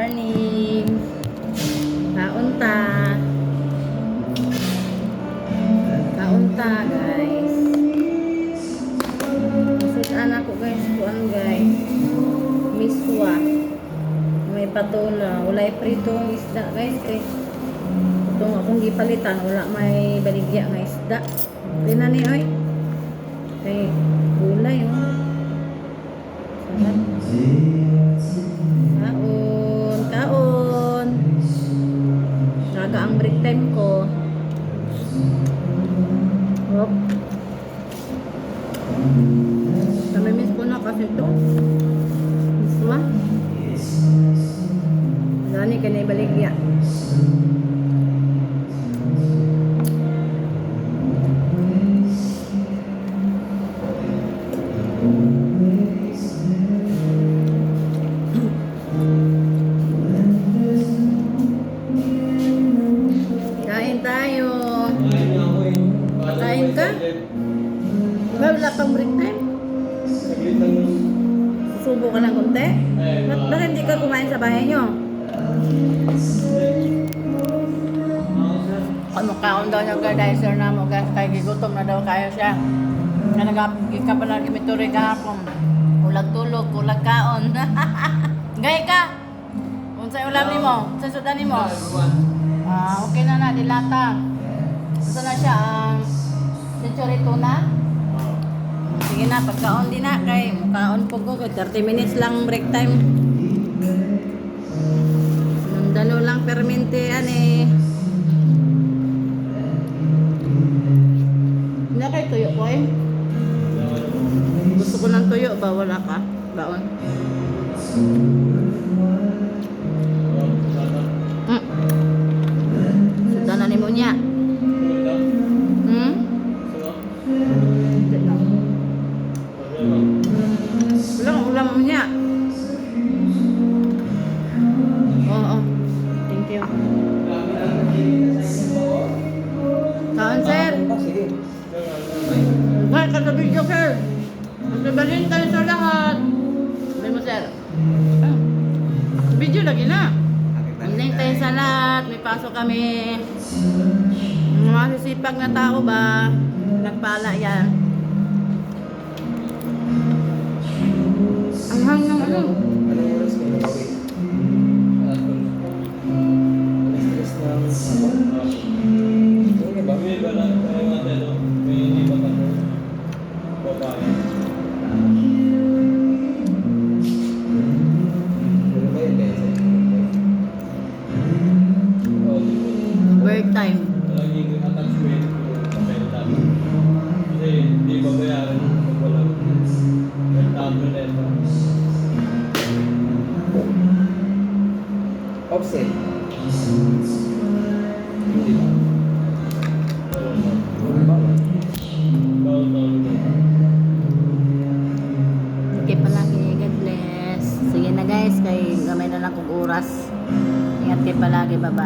morning. Kaunta. Kaunta, guys. Masudan ako, guys. Kuan, guys. Miswa. May patula. Walay pritong isda, guys. Itong akong gipalitan. Wala may baligya nga isda. Tina ni, oy. Kay gulay, oh. Sarap. Kaon. Naga ang break time ko. Hop. Namimiss ko na kasi ito. Miswa. Gani ka na ibaligya. Kain tayo. Kain ka? Wala pang break time? Susubo ka ng konti? Bakit hindi ka kumain sa bahay nyo? Ano kaon daw niya gadizer na mo guys, kaya gigutom na daw kayo siya. Kaya nag-apig ka pa lagi mituri kahapon. Ulag tulog, ulag kaon. Gay ka! Kung sa'yo ulam ni mo, sa sudan ni mo. Okay na dilata. Gusto na siya, century tuna. Sige na, pagkaon din na kay kaon po ko, 30 minutes lang break time. Dalo lang permintean eh. Hindi kayo tuyo ko eh. Gusto ko ng tuyo ba? Wala ka? Baon. Sudah na nimo niya. Ulam niya. Oo. Thank you. Kaon, sir. Ay, kada video, sir. Magsabalin tayo sa lahat. Sabi mo, sir. Video lagi na. Hindi tayo sa lahat. May pasok kami. Masisipag na tao ba? Nagpala yan. Ang hanggang ano? Anong oras kayo nakawin? Stress na ako. Okay ba? May bala tayo natin, no? May libat ako. Babae. Pero ba yun guys? Work time. Laging attachment ko sa benta. Kasi hindi babayaran pag walang rentable na ito. Offset. Hindi ba? Okay palagi. God bless. Sige na guys. Kay gamay na lang kong oras. Ingat kayo palagi. Bye-bye.